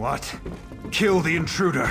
What? Kill the intruder!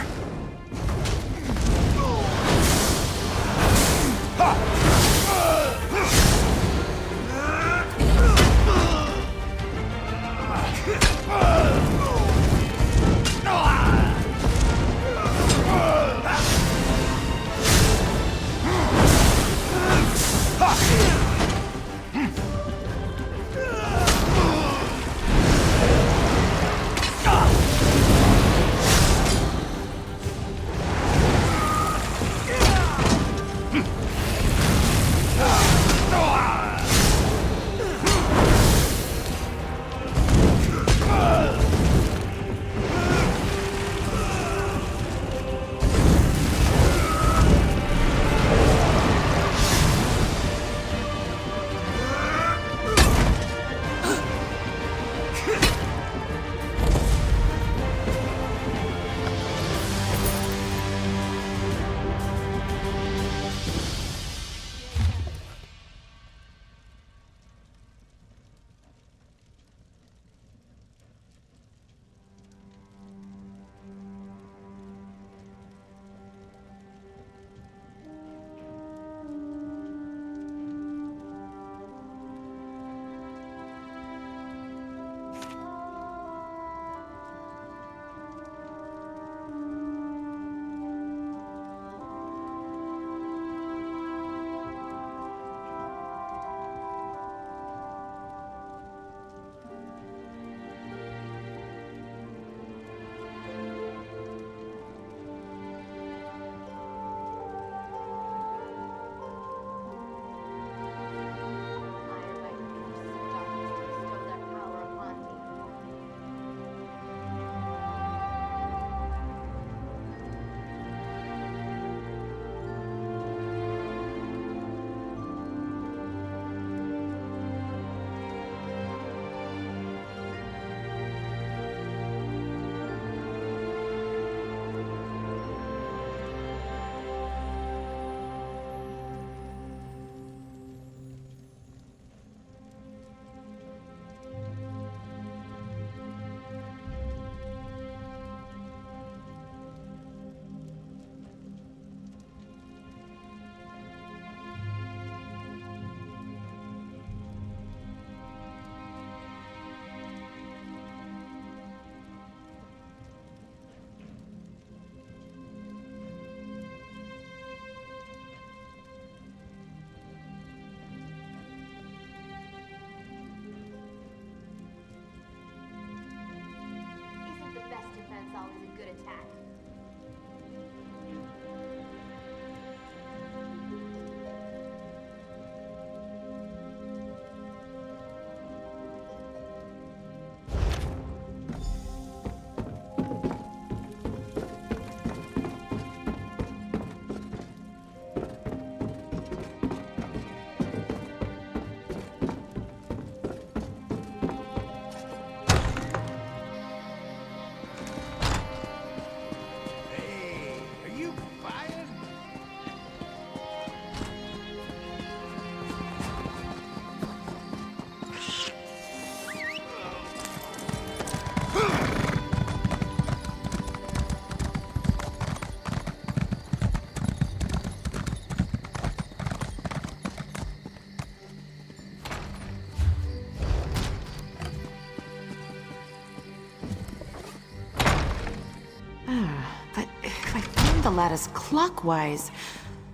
The lattice clockwise.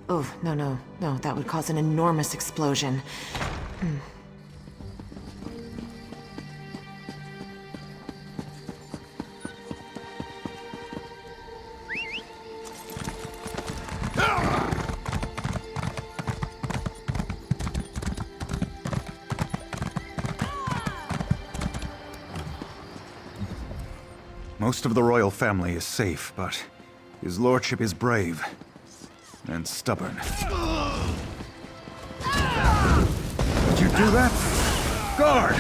Oh, no, that would cause an enormous explosion. Most of the royal family is safe, but his lordship is brave and stubborn. Did you do that? Guard!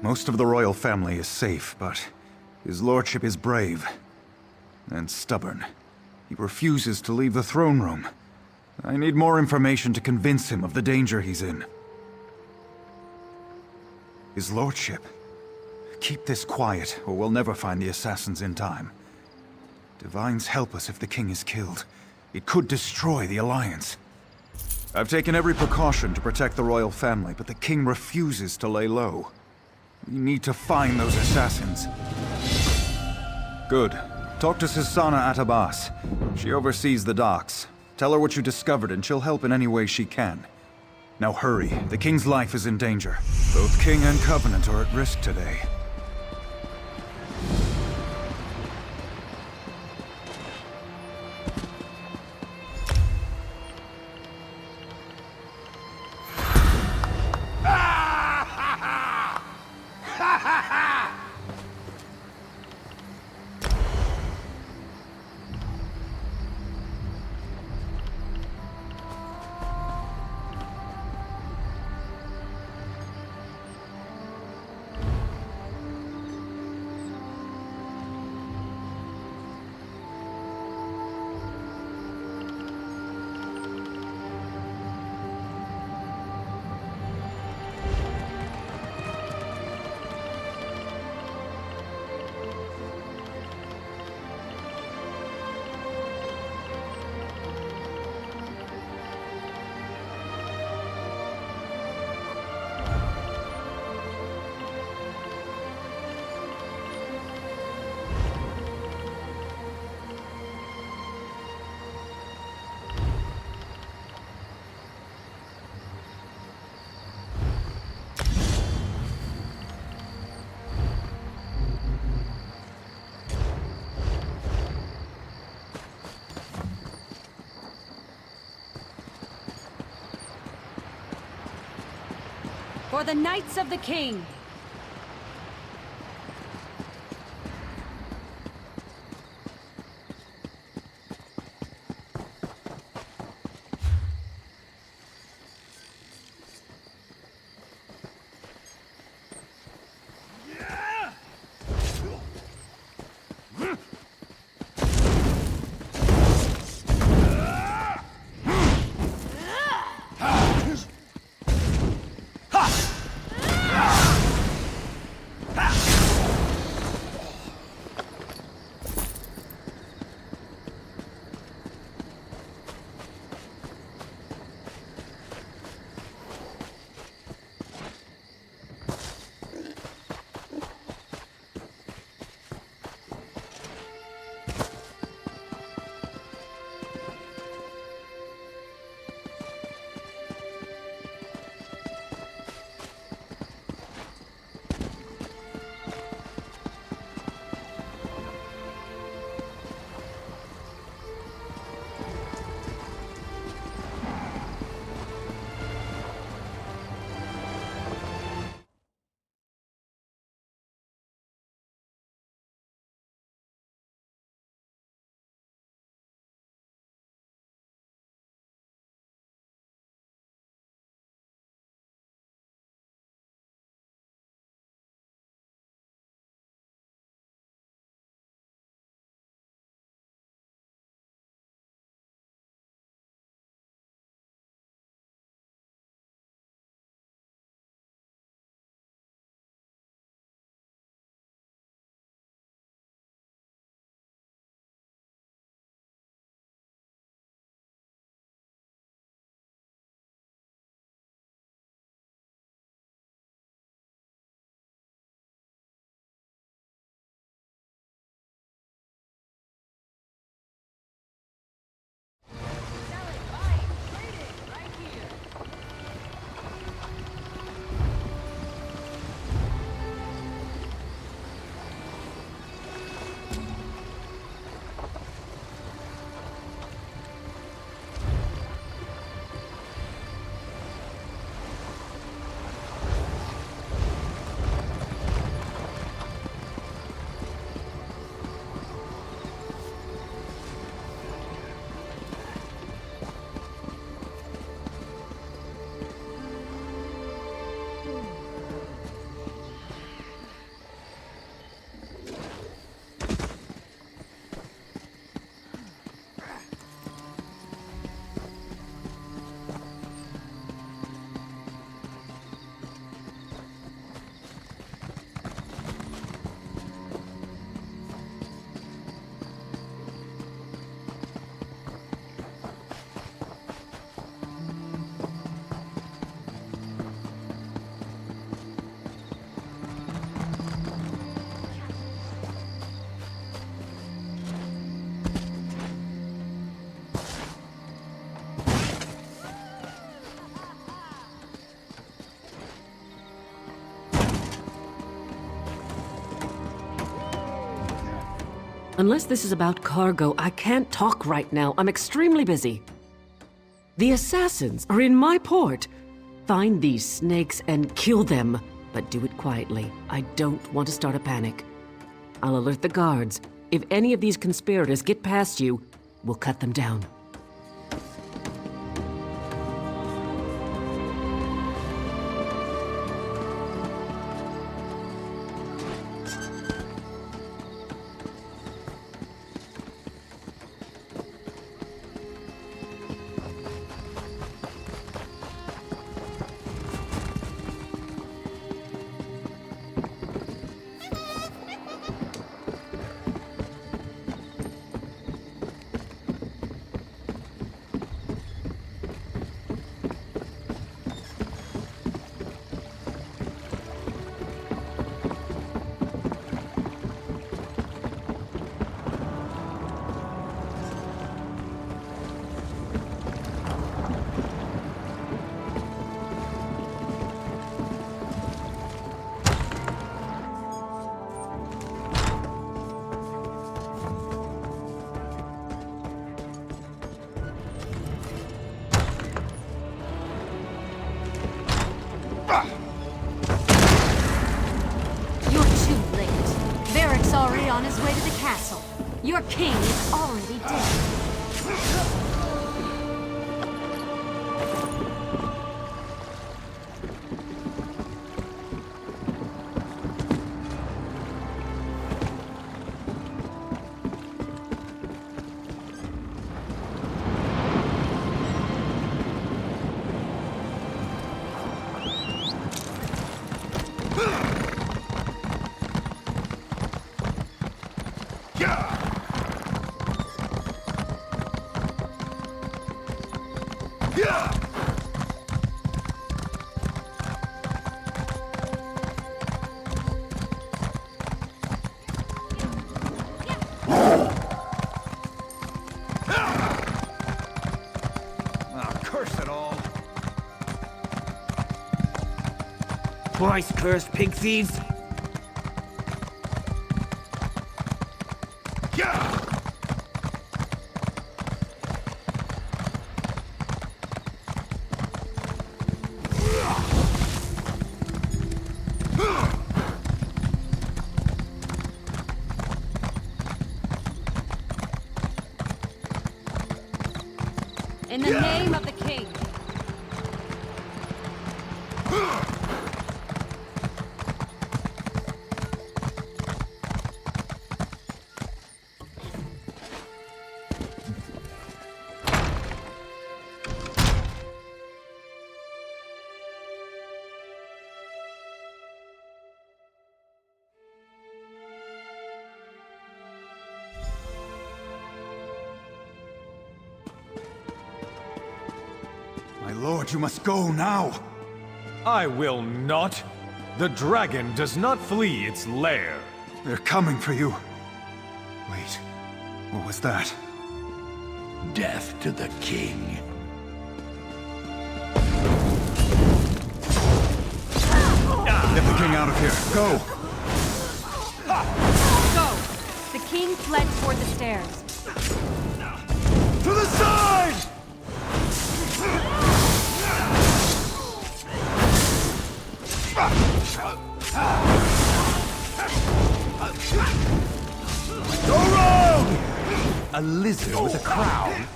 Most of the royal family is safe, but his lordship is brave and stubborn. He refuses to leave the throne room. I need more information to convince him of the danger he's in. His lordship. Keep this quiet, or we'll never find the assassins in time. Divines help us if the king is killed. It could destroy the Alliance. I've taken every precaution to protect the royal family, but the king refuses to lay low. We need to find those assassins. Good. Talk to Sisana Atabas. She oversees the docks. Tell her what you discovered and she'll help in any way she can. Now hurry. The king's life is in danger. Both king and covenant are at risk today. For the Knights of the King! Unless this is about cargo, I can't talk right now. I'm extremely busy. The assassins are in my port. Find these snakes and kill them, but do it quietly. I don't want to start a panic. I'll alert the guards. If any of these conspirators get past you, we'll cut them down. You're too late. Varric's already on his way to the castle. Your king is already dead. Curse it all! Twice cursed pig thieves! In the name of the king. My lord, you must go now! I will not. The dragon does not flee its lair. They're coming for you. Wait, what was that? Death to the king. Get the king out of here. Go! Go! The king fled toward the stairs. To the side! Go rogue! A lizard with a crown?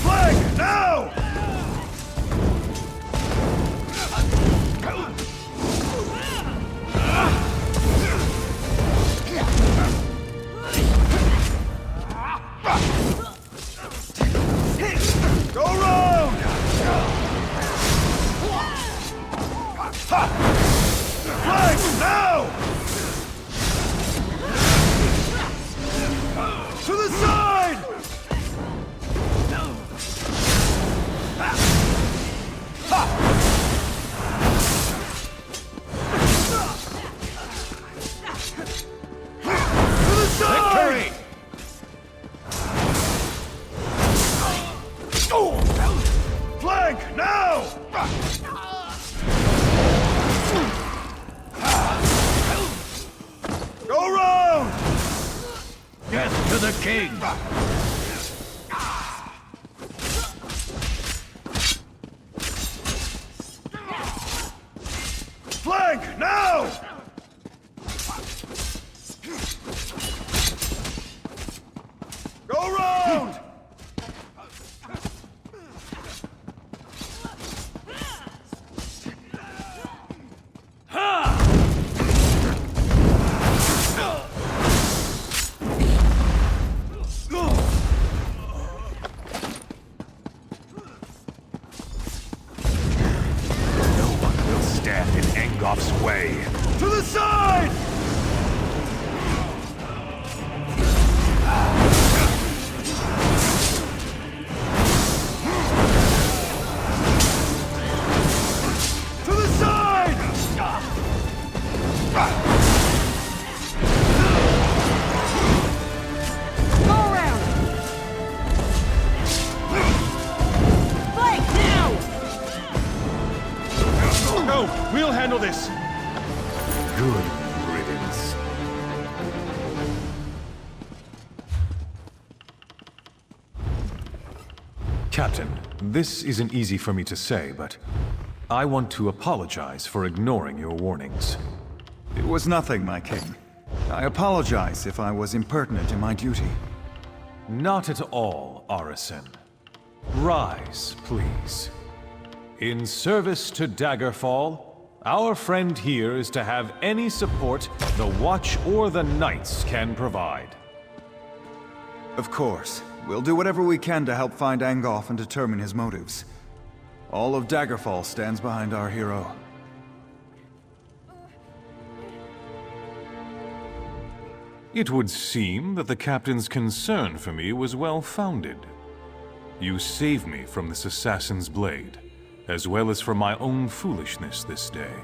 Flag, now! Go round! Flag, now! to the king! Flank, now! Go round! Way. To the side! To the side! Go around! Flank, now! No, we'll handle this. Good riddance. Captain, this isn't easy for me to say, but I want to apologize for ignoring your warnings. It was nothing, my king. I apologize if I was impertinent in my duty. Not at all, Arisen. Rise, please. In service to Daggerfall, our friend here is to have any support the Watch or the Knights can provide. Of course. We'll do whatever we can to help find Angoff and determine his motives. All of Daggerfall stands behind our hero. It would seem that the captain's concern for me was well-founded. You saved me from this assassin's blade, as well as from my own foolishness this day.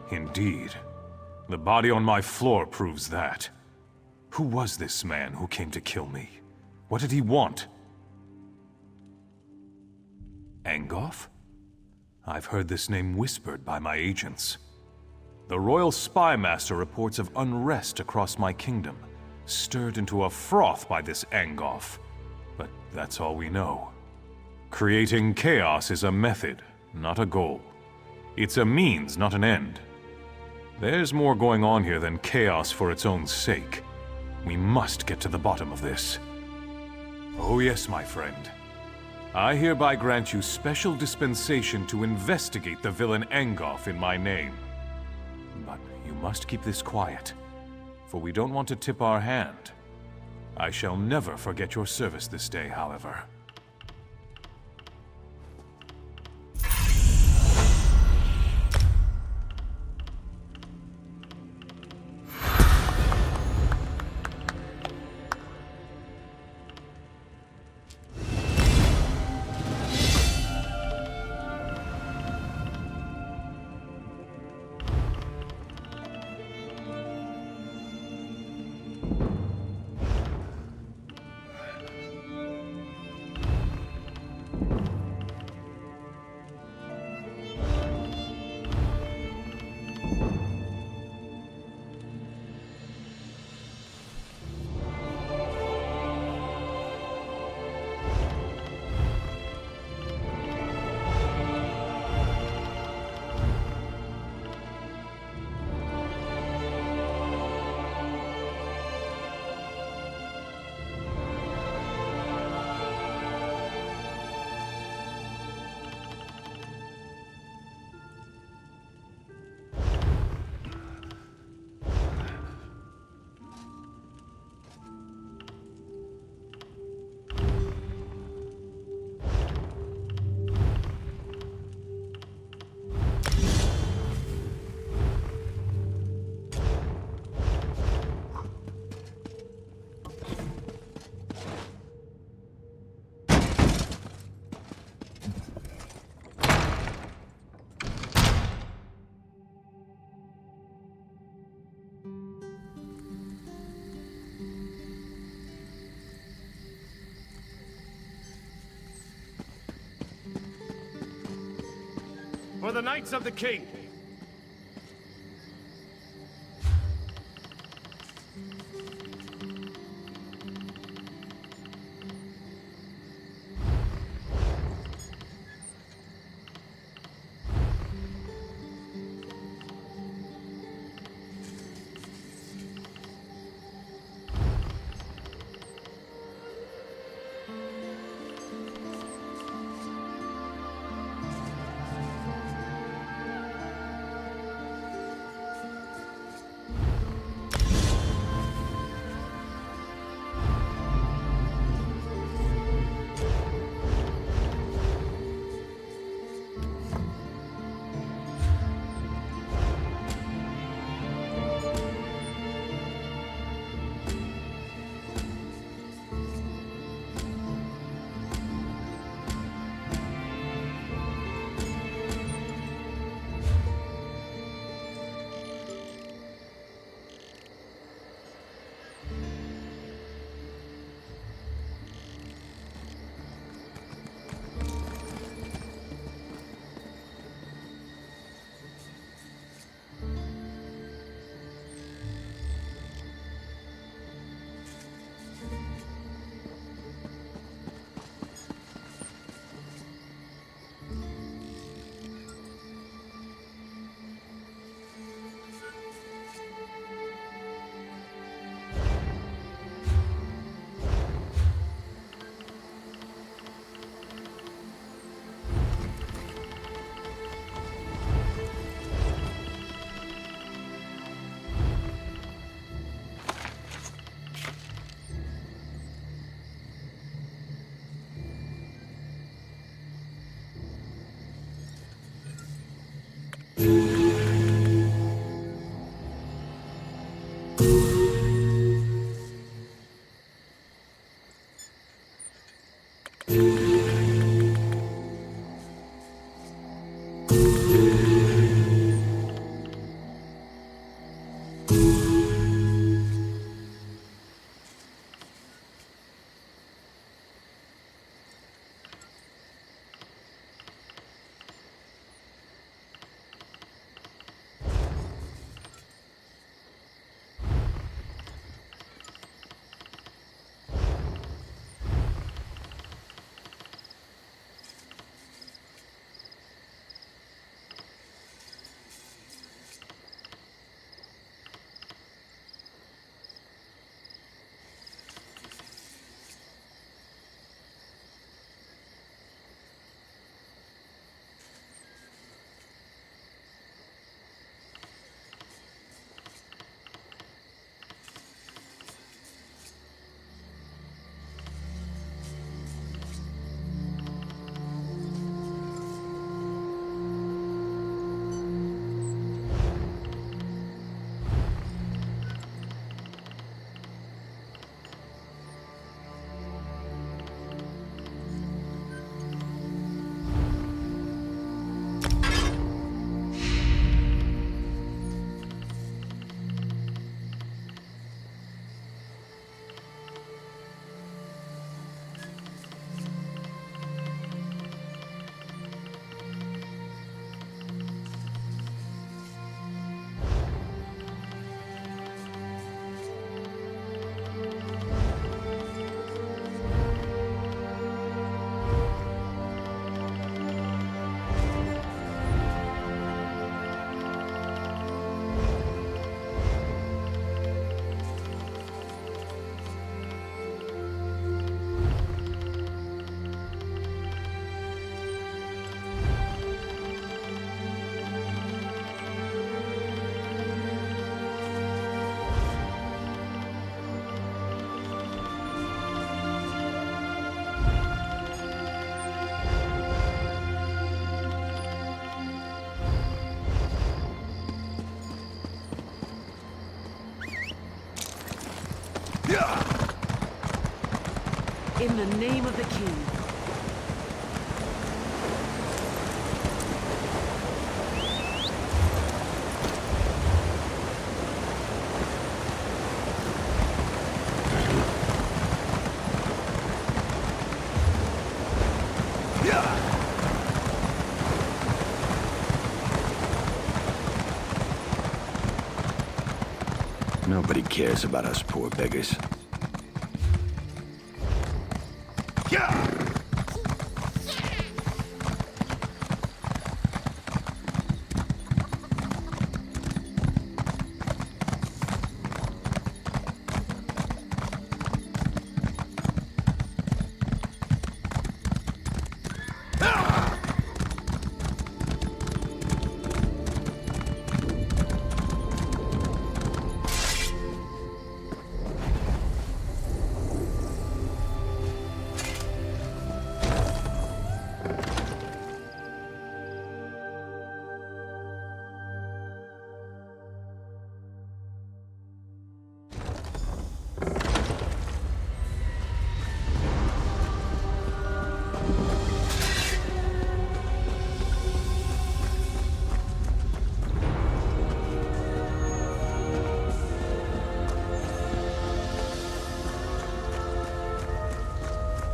Indeed. The body on my floor proves that. Who was this man who came to kill me? What did he want? Angoff? I've heard this name whispered by my agents. The Royal Spy Master reports of unrest across my kingdom, stirred into a froth by this Angoff. But that's all we know. Creating chaos is a method, not a goal. It's a means, not an end. There's more going on here than chaos for its own sake. We must get to the bottom of this. Oh yes, my friend. I hereby grant you special dispensation to investigate the villain Angoff in my name. But you must keep this quiet, for we don't want to tip our hand. I shall never forget your service this day, however. For the Knights of the King! In the name of the king. Nobody cares about us poor beggars.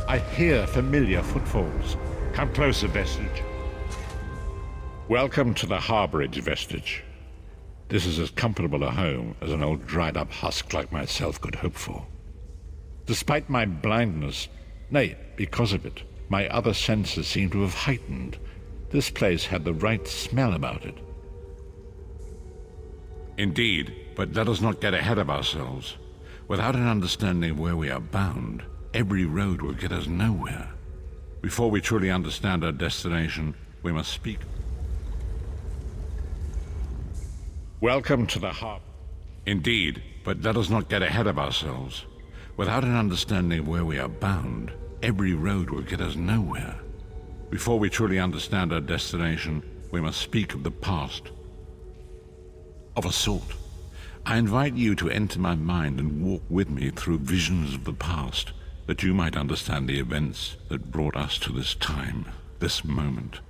I hear familiar footfalls. Come closer, Vestige. Welcome to the Harborage, Vestige. This is as comfortable a home as an old dried-up husk like myself could hope for. Despite my blindness, nay, because of it, my other senses seem to have heightened. This place had the right smell about it. Indeed, but let us not get ahead of ourselves. Without an understanding of where we are bound, every road will get us nowhere. Before we truly understand our destination, we must speak. Welcome to the harbor. Indeed, but let us not get ahead of ourselves. Without an understanding of where we are bound, every road will get us nowhere. Before we truly understand our destination, we must speak of the past. Of a sort. I invite you to enter my mind and walk with me through visions of the past, that you might understand the events that brought us to this time, this moment.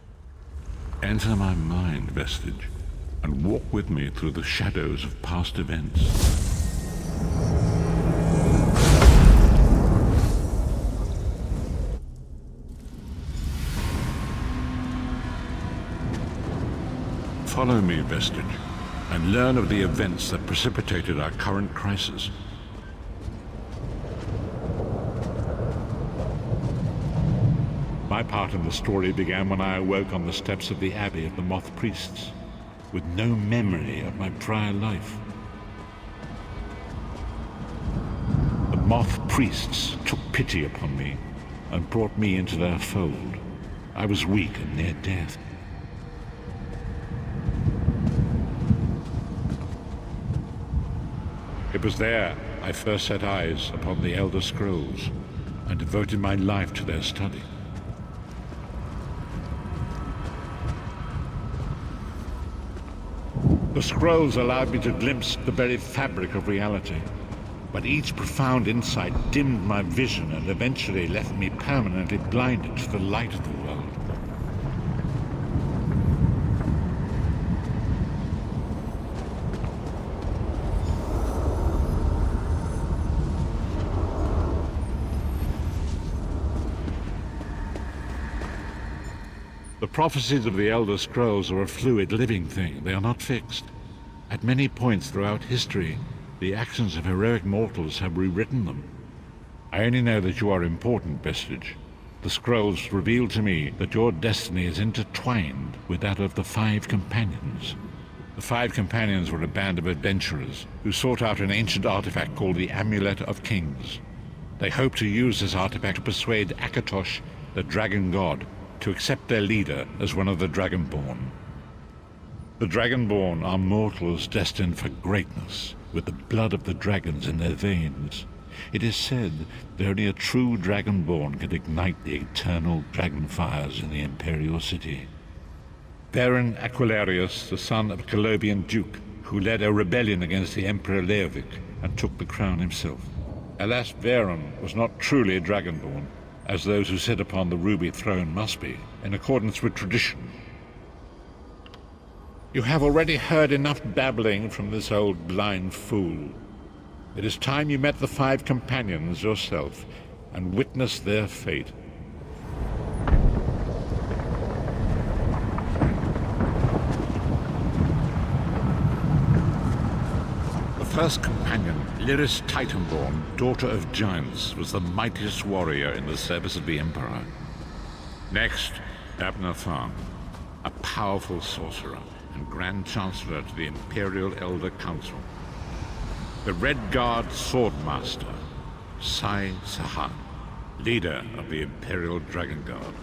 Enter my mind, Vestige, and walk with me through the shadows of past events. Follow me, Vestige, and learn of the events that precipitated our current crisis. My part in the story began when I awoke on the steps of the Abbey of the Moth Priests, with no memory of my prior life. The Moth Priests took pity upon me and brought me into their fold. I was weak and near death. It was there I first set eyes upon the Elder Scrolls and devoted my life to their study. The scrolls allowed me to glimpse the very fabric of reality, but each profound insight dimmed my vision and eventually left me permanently blinded to the light of the world. The prophecies of the Elder Scrolls are a fluid, living thing. They are not fixed. At many points throughout history, the actions of heroic mortals have rewritten them. I only know that you are important, Vestige. The scrolls reveal to me that your destiny is intertwined with that of the Five Companions. The Five Companions were a band of adventurers who sought out an ancient artifact called the Amulet of Kings. They hoped to use this artifact to persuade Akatosh, the dragon god, to accept their leader as one of the Dragonborn. The Dragonborn are mortals destined for greatness, with the blood of the dragons in their veins. It is said that only a true Dragonborn can ignite the eternal dragon fires in the Imperial City. Baron Aquilarius, the son of a Colobian duke, who led a rebellion against the Emperor Leovic and took the crown himself. Alas, Varen was not truly dragonborn, as those who sit upon the ruby throne must be, in accordance with tradition. You have already heard enough babbling from this old blind fool. It is time you met the 5 companions yourself, and witnessed their fate. The first companion, Lyris Titanborn, daughter of giants, was the mightiest warrior in the service of the Emperor. Next, Abner Tharn, a powerful sorcerer and Grand Chancellor to the Imperial Elder Council. The Red Guard Swordmaster, Sai Sahan, leader of the Imperial Dragon Guard.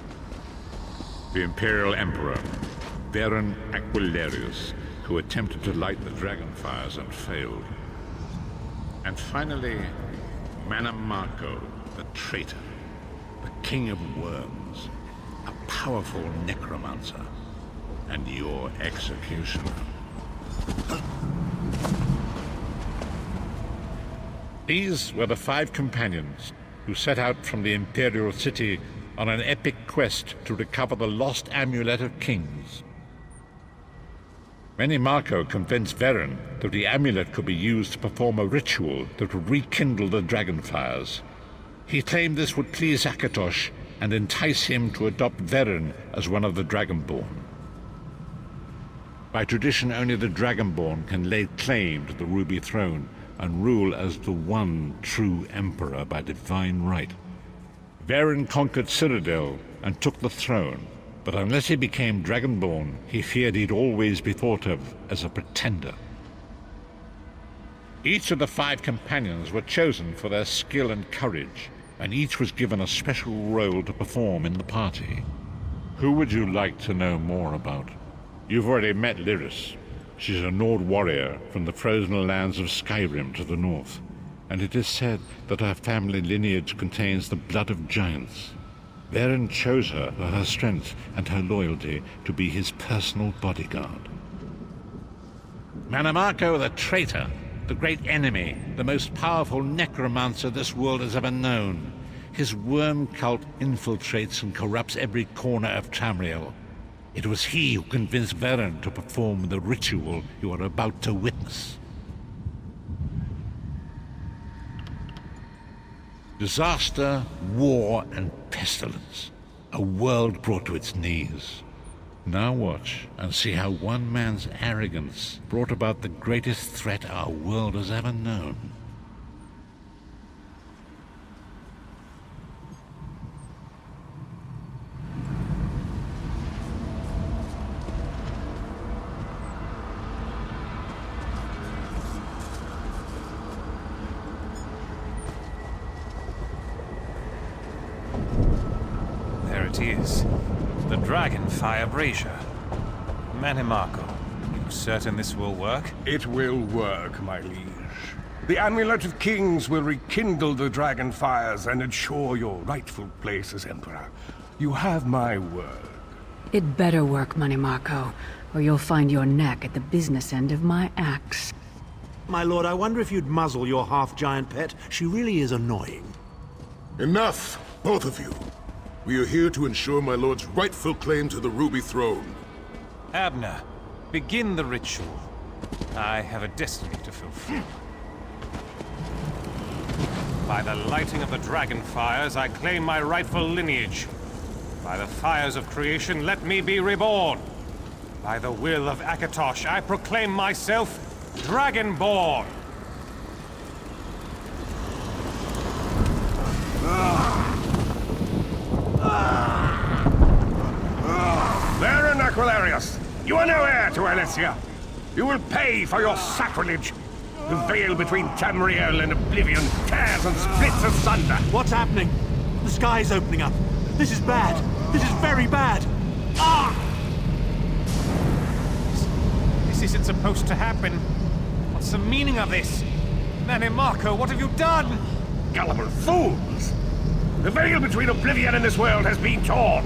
The Imperial Emperor, Varen Aquilarius, who attempted to light the dragon fires and failed. And finally, Manamako, the traitor, the King of Worms, a powerful necromancer, and your executioner. These were the 5 companions who set out from the Imperial City on an epic quest to recover the lost Amulet of Kings. Manamako convinced Varen that the amulet could be used to perform a ritual that would rekindle the dragonfires. He claimed this would please Akatosh and entice him to adopt Varen as one of the Dragonborn. By tradition, only the Dragonborn can lay claim to the Ruby Throne and rule as the one true Emperor by divine right. Varen conquered Cyrodiil and took the throne, but unless he became Dragonborn, he feared he'd always be thought of as a pretender. Each of the 5 companions were chosen for their skill and courage, and each was given a special role to perform in the party. Who would you like to know more about? You've already met Lyris. She's a Nord warrior from the frozen lands of Skyrim to the north, and it is said that her family lineage contains the blood of giants. Varen chose her for her strength and her loyalty to be his personal bodyguard. Manamako the traitor, the great enemy, the most powerful necromancer this world has ever known. His worm cult infiltrates and corrupts every corner of Tamriel. It was he who convinced Varen to perform the ritual you are about to witness. Disaster, war, and pestilence. A world brought to its knees. Now watch and see how one man's arrogance brought about the greatest threat our world has ever known. There it is. The Dragonfire Brazier. Manamako, you certain this will work? It will work, my liege. The Amulet of Kings will rekindle the dragon fires and ensure your rightful place as Emperor. You have my word. It better work, Manamako, or you'll find your neck at the business end of my axe. My lord, I wonder if you'd muzzle your half-giant pet. She really is annoying. Enough, both of you. We are here to ensure my lord's rightful claim to the Ruby Throne. Abner, begin the ritual. I have a destiny to fulfill. By the lighting of the dragon fires, I claim my rightful lineage. By the fires of creation, let me be reborn. By the will of Akatosh, I proclaim myself Dragonborn. Varen Aquilarius, you are no heir to Elysia. You will pay for your sacrilege. The veil between Tamriel and Oblivion tears and splits asunder. What's happening? The sky's opening up. This is bad. This is very bad. Ah! This isn't supposed to happen. What's the meaning of this? Manamako, what have you done? Gullible fools! The veil between Oblivion and this world has been torn.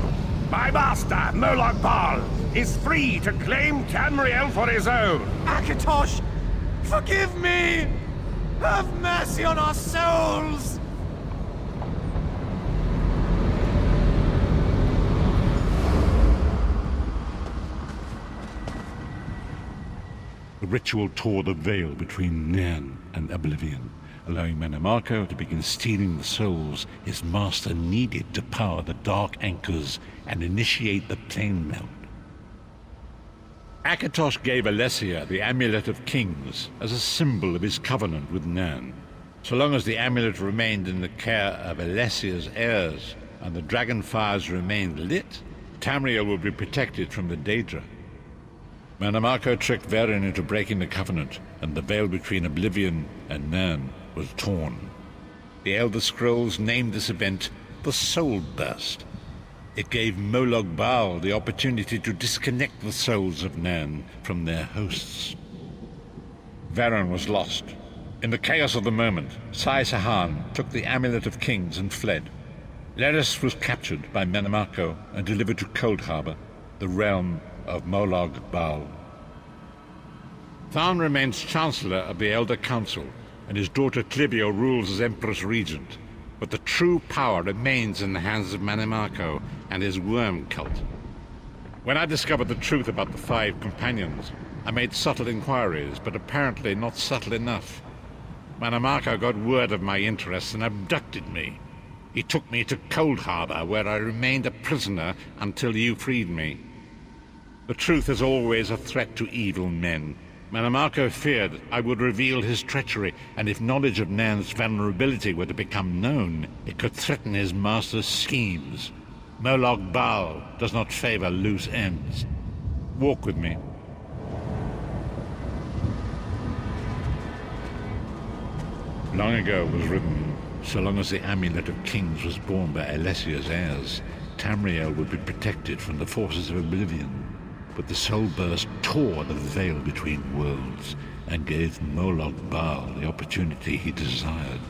My master, Moloch Baal, is free to claim Tamriel for his own. Akatosh, forgive me! Have mercy on our souls! The ritual tore the veil between Nan and Oblivion, allowing Manimarco to begin stealing the souls his master needed to power the Dark Anchors and initiate the plane melt. Akatosh gave Alessia the Amulet of Kings as a symbol of his covenant with Nan. So long as the amulet remained in the care of Alessia's heirs and the dragon fires remained lit, Tamriel would be protected from the Daedra. Manimarco tricked Varen into breaking the covenant, and the veil between Oblivion and Nan was torn. The Elder Scrolls named this event the Soul Burst. It gave Molag Bal the opportunity to disconnect the souls of Nan from their hosts. Varen was lost. In the chaos of the moment, Sai Sahan took the Amulet of Kings and fled. Lyris was captured by Manimarco and delivered to Cold Harbor, the realm of Molag Bal. Tharn remains Chancellor of the Elder Council, and his daughter Clivio rules as Empress Regent. But the true power remains in the hands of Manimarco and his worm cult. When I discovered the truth about the 5 companions, I made subtle inquiries, but apparently not subtle enough. Manimarco got word of my interests and abducted me. He took me to Cold Harbor, where I remained a prisoner until you freed me. The truth is always a threat to evil men. Manimarco feared I would reveal his treachery, and if knowledge of Nan's vulnerability were to become known, it could threaten his master's schemes. Molag Bal does not favor loose ends. Walk with me. Long ago was written, so long as the Amulet of Kings was borne by Alessia's heirs, Tamriel would be protected from the forces of Oblivion. But the Soul Burst tore the veil between worlds and gave Molag Bal the opportunity he desired.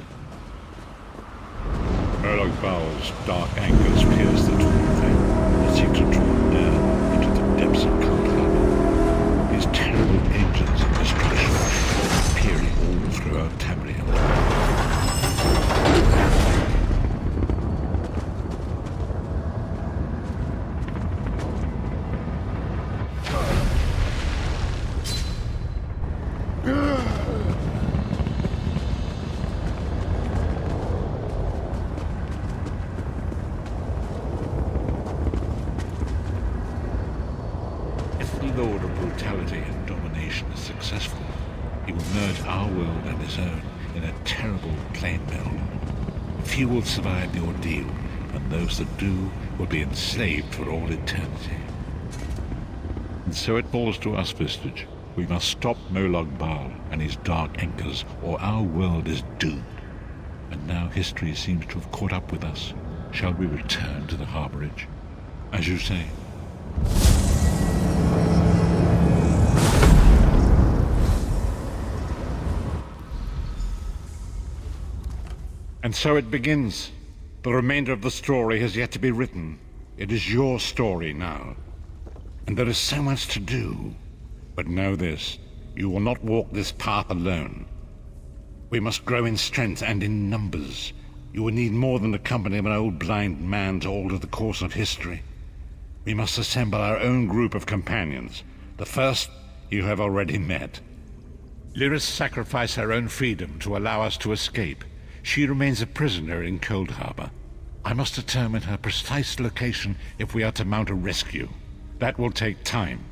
Molag Bal's dark anchors pierced the torn veil and seemed to draw down into the depths of Cold Harbor. These terrible engines of destruction appearing all throughout Tamriel. Lord of brutality and domination is successful, he will merge our world and his own in a terrible plane meld. Few will survive the ordeal, and those that do will be enslaved for all eternity. And so it falls to us, Vistage. We must stop Molag Bal and his dark anchors, or our world is doomed. And now history seems to have caught up with us. Shall we return to the harborage? As you say. And so it begins. The remainder of the story has yet to be written. It is your story now. And there is so much to do. But know this, you will not walk this path alone. We must grow in strength and in numbers. You will need more than the company of an old blind man to alter the course of history. We must assemble our own group of companions. The first you have already met. Lyris sacrificed her own freedom to allow us to escape. She remains a prisoner in Cold Harbor. I must determine her precise location if we are to mount a rescue. That will take time.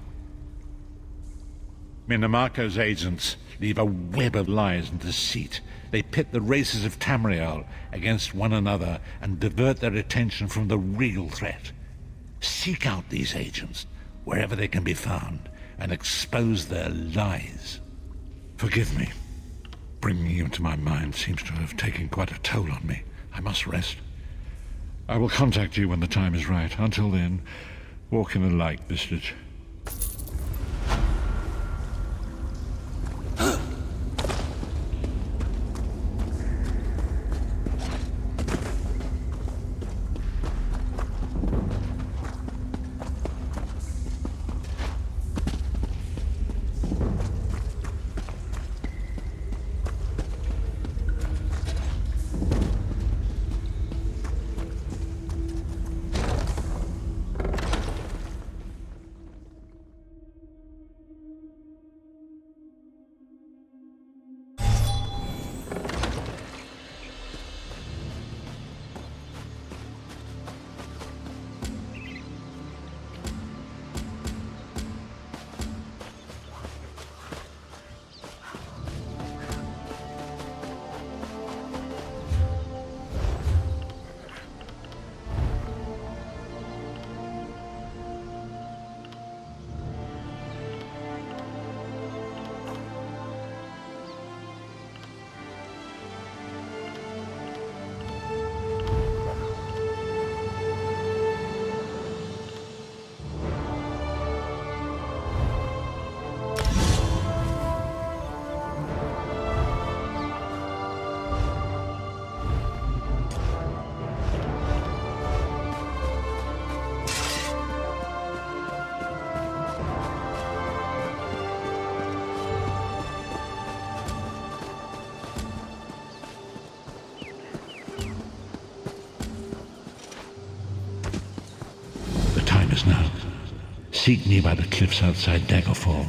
Manimarco's agents leave a web of lies and deceit. They pit the races of Tamriel against one another and divert their attention from the real threat. Seek out these agents, wherever they can be found, and expose their lies. Forgive me. Bringing you into my mind seems to have taken quite a toll on me. I must rest. I will contact you when the time is right. Until then, walk in the light, Vistage. darkness now. Seek me by the cliffs outside Daggerfall.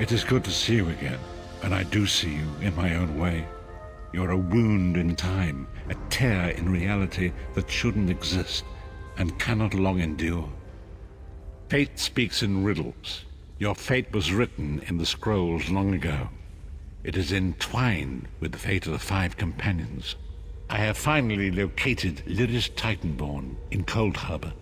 It is good to see you again, and I do see you in my own way. You're a wound in time, a tear in reality that shouldn't exist and cannot long endure. Fate speaks in riddles. Your fate was written in the scrolls long ago. It is entwined with the fate of the 5 companions. I have finally located Lyris Titanborn in Cold Harbor.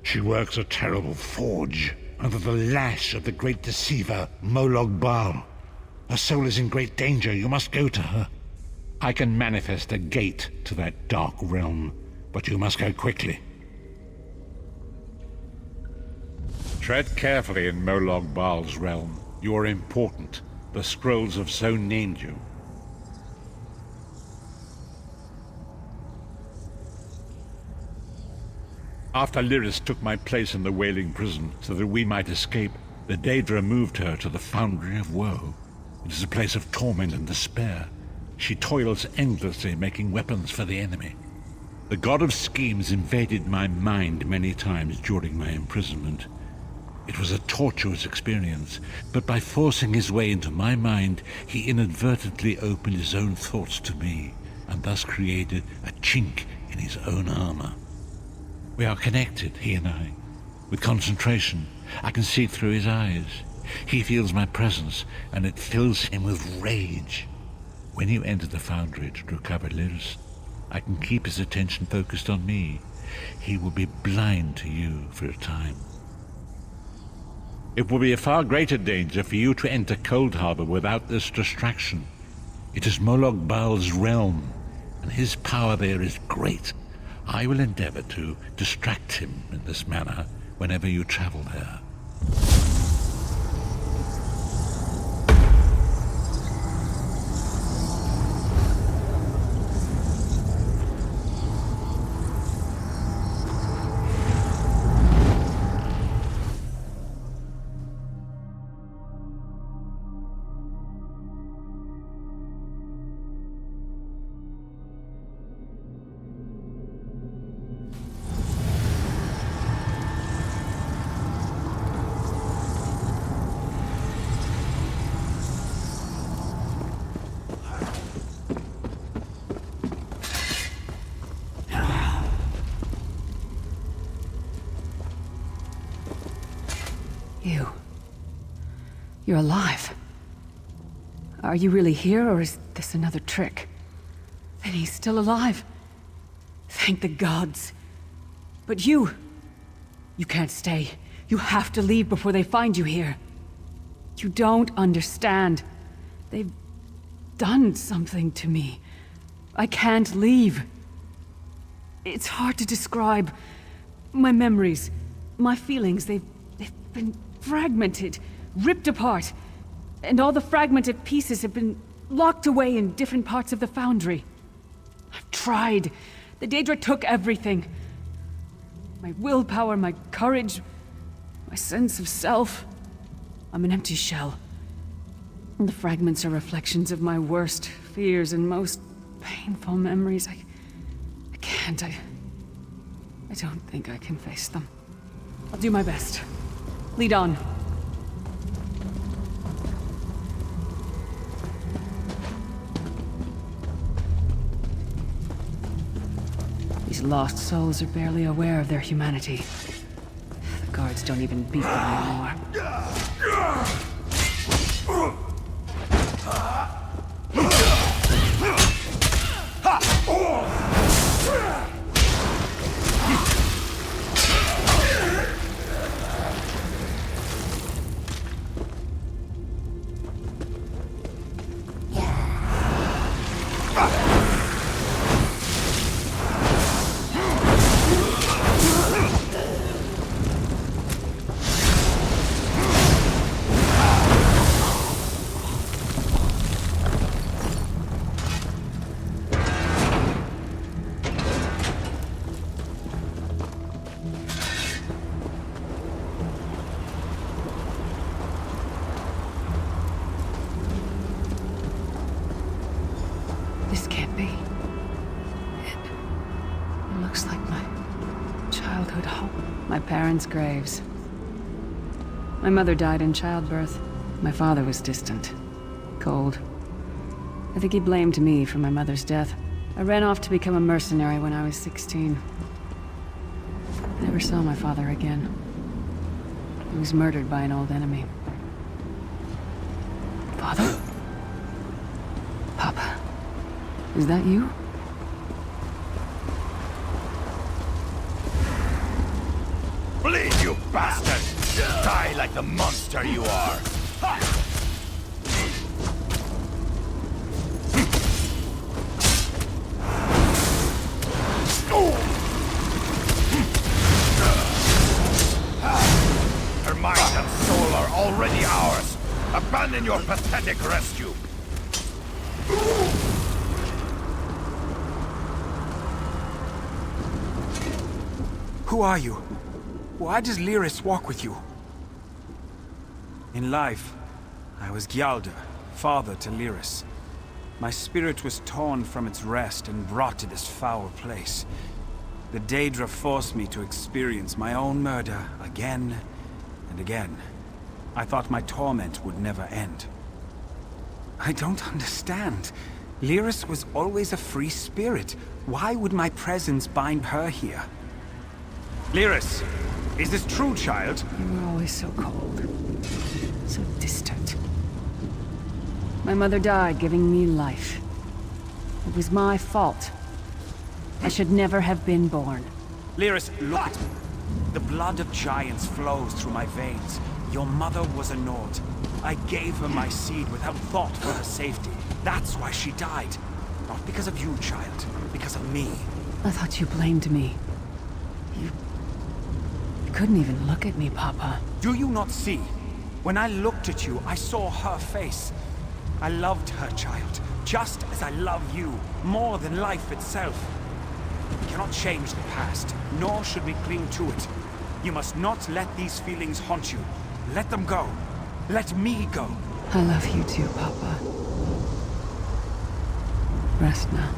She works a terrible forge under the lash of the great deceiver, Molog Baal. Her soul is in great danger. You must go to her. I can manifest a gate to that dark realm, but you must go quickly. Tread carefully in Molog Baal's realm. You are important. The scrolls have so named you. After Lyris took my place in the Wailing Prison so that we might escape, the Daedra moved her to the Foundry of Woe. It is a place of torment and despair. She toils endlessly making weapons for the enemy. The God of Schemes invaded my mind many times during my imprisonment. It was a tortuous experience, but by forcing his way into my mind, he inadvertently opened his own thoughts to me, and thus created a chink in his own armor. We are connected, he and I. With concentration, I can see through his eyes. He feels my presence, and it fills him with rage. When you enter the Foundry to recover Lyris, I can keep his attention focused on me. He will be blind to you for a time. It will be a far greater danger for you to enter Cold Harbor without this distraction. It is Molog Baal's realm, and his power there is great. I will endeavor to distract him in this manner whenever you travel there. You're alive. Are you really here, or is this another trick? Then he's still alive. Thank the gods. But you can't stay. You have to leave before they find you here. You don't understand. They've done something to me. I can't leave. It's hard to describe. My memories, my feelings, they've been fragmented, ripped apart, and all the fragmented pieces have been locked away in different parts of the Foundry. I've tried. The Daedra took everything. My willpower, my courage, my sense of self. I'm an empty shell. And the fragments are reflections of my worst fears and most painful memories. I can't. I don't think I can face them. I'll do my best. Lead on. These lost souls are barely aware of their humanity. The guards don't even beat them anymore. This can't be. It looks like my childhood home. My parents' graves. My mother died in childbirth. My father was distant. Cold. I think he blamed me for my mother's death. I ran off to become a mercenary when I was 16. I never saw my father again. He was murdered by an old enemy. Father? Papa? Is that you? Bleed, you bastard! Die like the monster you are! Her mind and soul are already ours! Abandon your pathetic rescue! Who are you? Why does Lyris walk with you? In life, I was Gyalda, father to Lyris. My spirit was torn from its rest and brought to this foul place. The Daedra forced me to experience my own murder again and again. I thought my torment would never end. I don't understand. Lyris was always a free spirit. Why would my presence bind her here? Lyris, is this true, child? You were always so cold. So distant. My mother died giving me life. It was my fault. I should never have been born. Lyris, look at me. The blood of giants flows through my veins. Your mother was a Nord. I gave her my seed without thought for her safety. That's why she died. Not because of you, child. Because of me. I thought you blamed me. You couldn't even look at me, Papa. Do you not see? When I looked at you, I saw her face. I loved her, child. Just as I love you. More than life itself. We cannot change the past, nor should we cling to it. You must not let these feelings haunt you. Let them go. Let me go. I love you too, Papa. Rest now.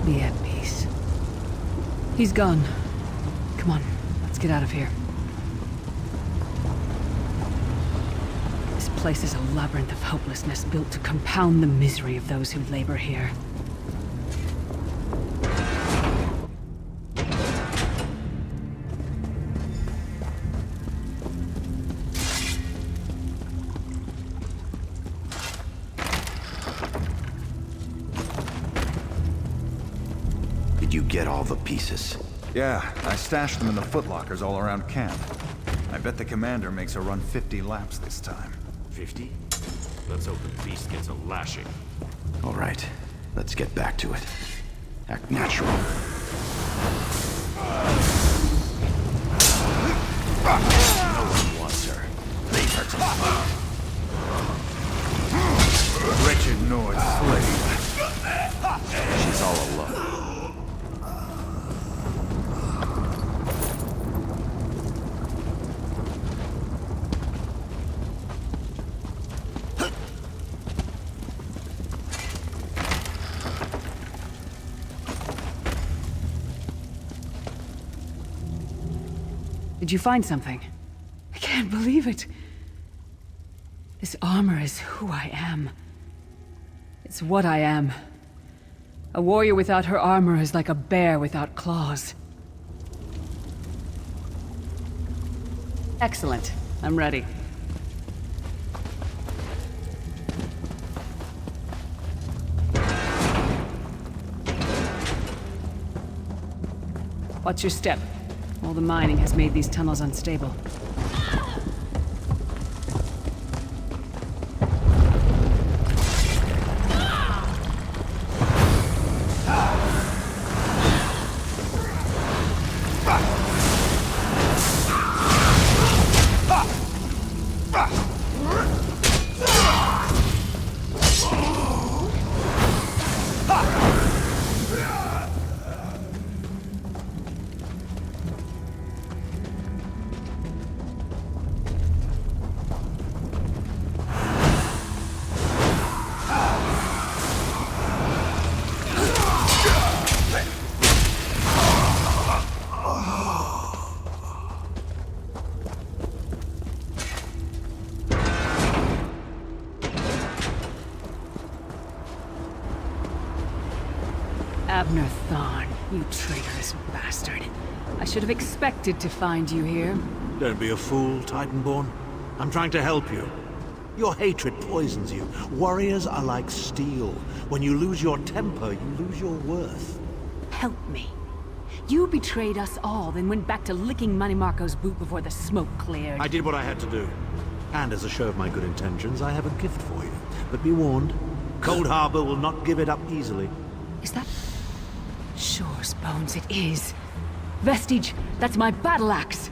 Be at peace. He's gone. Come on, let's get out of here. This place is a labyrinth of hopelessness built to compound the misery of those who labor here. Did you get all the pieces? Yeah, I stashed them in the footlockers all around camp. I bet the commander makes her run 50 laps this time. 50? Let's hope the beast gets a lashing. All right, let's get back to it. Act natural. No one wants her. Leave her to me. Wretched Nord slave. She's all alone. Did you find something? I can't believe it. This armor is who I am. It's what I am. A warrior without her armor is like a bear without claws. Excellent. I'm ready. Watch your step. All the mining has made these tunnels unstable. Abner Thorn, you traitorous bastard. I should have expected to find you here. Don't be a fool, Titanborn. I'm trying to help you. Your hatred poisons you. Warriors are like steel. When you lose your temper, you lose your worth. Help me. You betrayed us all, then went back to licking Manny Marco's boot before the smoke cleared. I did what I had to do. And as a show of my good intentions, I have a gift for you. But be warned, Cold Harbor will not give it up easily. Is that... Sure, Bones, it is. Vestige, that's my battle axe.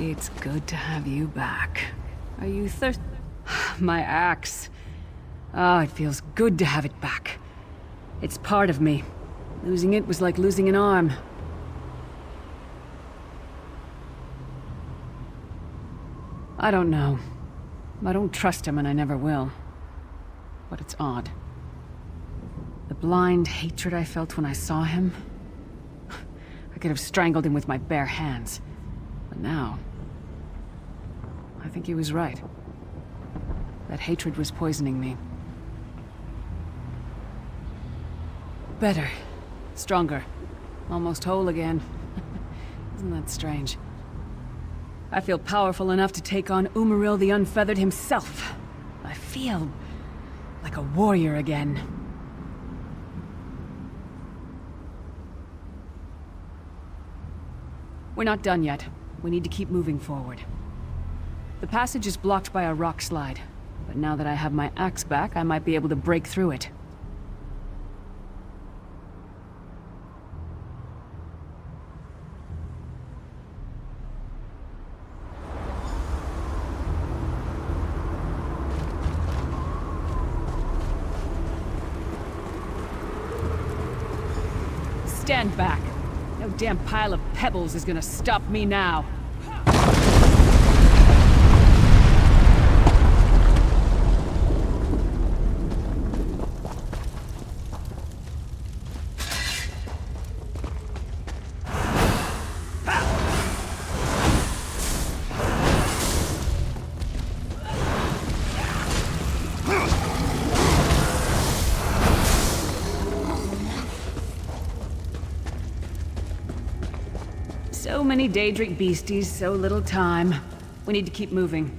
It's good to have you back. Are you thirsty? My axe. Oh, it feels good to have it back. It's part of me. Losing it was like losing an arm. I don't know. I don't trust him and I never will. But it's odd. The blind hatred I felt when I saw him... I could have strangled him with my bare hands. But now... I think he was right. That hatred was poisoning me. Better. Stronger. Almost whole again. Isn't that strange? I feel powerful enough to take on Umaril the Unfeathered himself. I feel... like a warrior again. We're not done yet. We need to keep moving forward. The passage is blocked by a rock slide, but now that I have my axe back, I might be able to break through it. Stand back. No damn pile of pebbles is gonna stop me now. many Daedric beasties, so little time. We need to keep moving.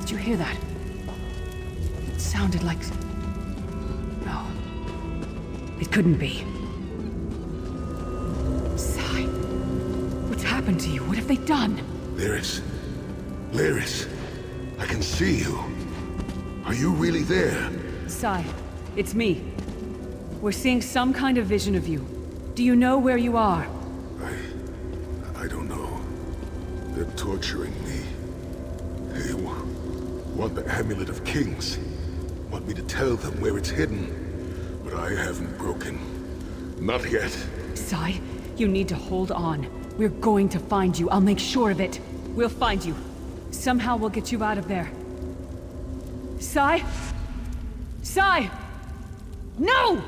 Did you hear that? It sounded like... No. It couldn't be. Sai, what's happened to you? What have they done? Lyris. Lyris. I can see you. Are you really there? Sai, it's me. We're seeing some kind of vision of you. Do you know where you are? I don't know. They're torturing me. They want the Amulet of Kings. Want me to tell them where it's hidden. But I haven't broken. Not yet. Sai, you need to hold on. We're going to find you. I'll make sure of it. We'll find you. Somehow we'll get you out of there. Sai? Sai! No!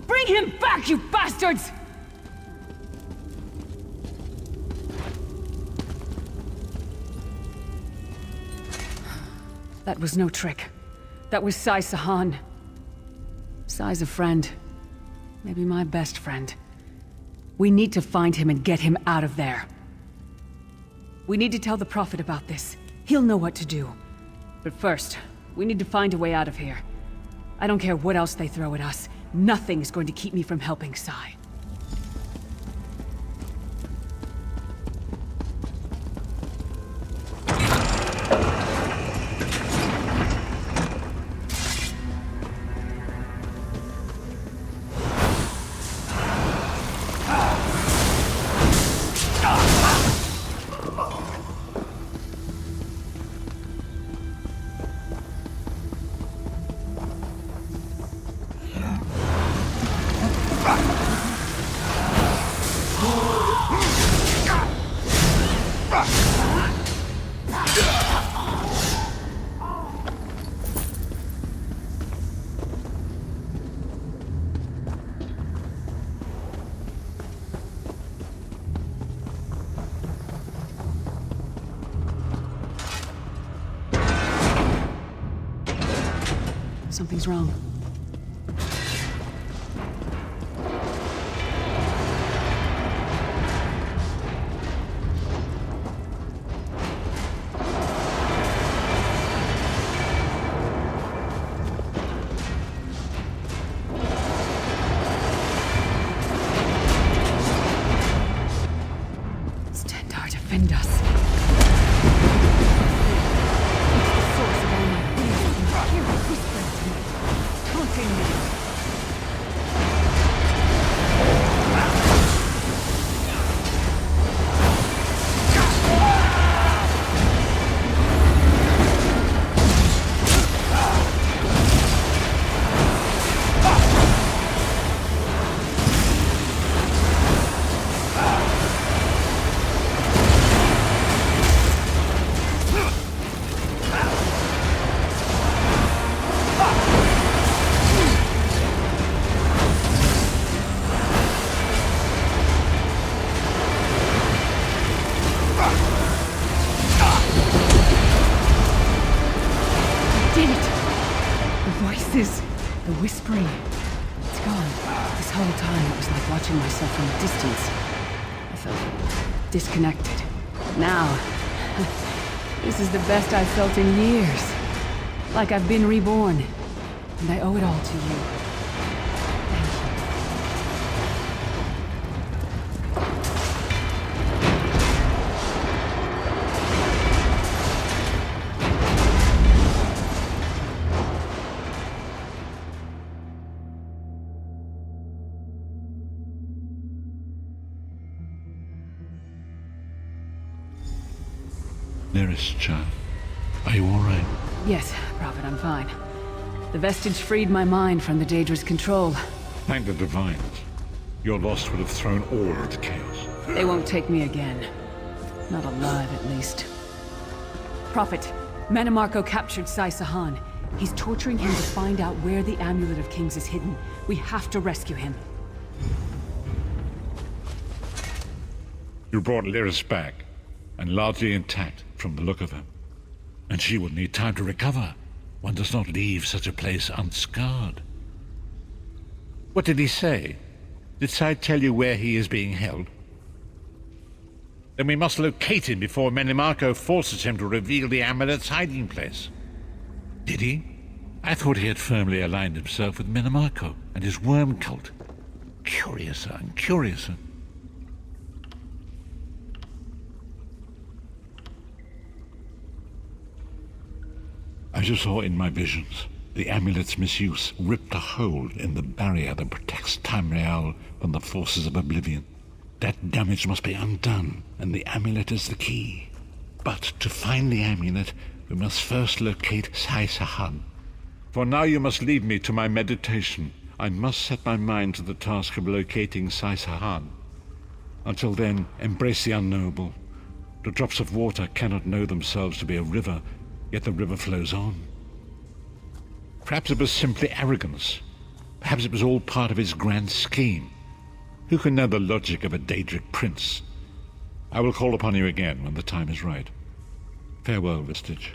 Bring him back, you bastards! That was no trick. That was Sai Sahan. Sai's a friend. Maybe my best friend. We need to find him and get him out of there. We need to tell the Prophet about this. He'll know what to do. But first, we need to find a way out of here. I don't care what else they throw at us. Nothing is going to keep me from helping Sai. Something's wrong. Stendarr, defend us. It's the source of all my fears. I hear it whispering to me, taunting me. It was like watching myself from a distance. I felt disconnected. Now, this is the best I've felt in years. Like I've been reborn. And I owe it all to you. Thank you. Lyris, child. Are you all right? Yes, Prophet, I'm fine. The vestige freed my mind from the Daedra's control. Thank the Divines. Your loss would have thrown all into chaos. They won't take me again. Not alive, at least. Prophet, Manimarco captured Sai Sahan. He's torturing him to find out where the Amulet of Kings is hidden. We have to rescue him. You brought Lyris back, and largely intact from the look of her. And she would need time to recover. One does not leave such a place unscarred. What did he say? Did Sai tell you where he is being held? Then we must locate him before Manimarco forces him to reveal the amulet's hiding place. Did he? I thought he had firmly aligned himself with Manimarco and his worm cult. Curiouser and curiouser. As you saw in my visions, the amulet's misuse ripped a hole in the barrier that protects Tamriel from the forces of oblivion. That damage must be undone, and the amulet is the key. But to find the amulet, we must first locate Sai Sahan. For now you must leave me to my meditation. I must set my mind to the task of locating Sai Sahan. Until then, embrace the unknowable. The drops of water cannot know themselves to be a river, yet the river flows on. Perhaps it was simply arrogance. Perhaps it was all part of his grand scheme. Who can know the logic of a Daedric prince? I will call upon you again when the time is right. Farewell, Vestige.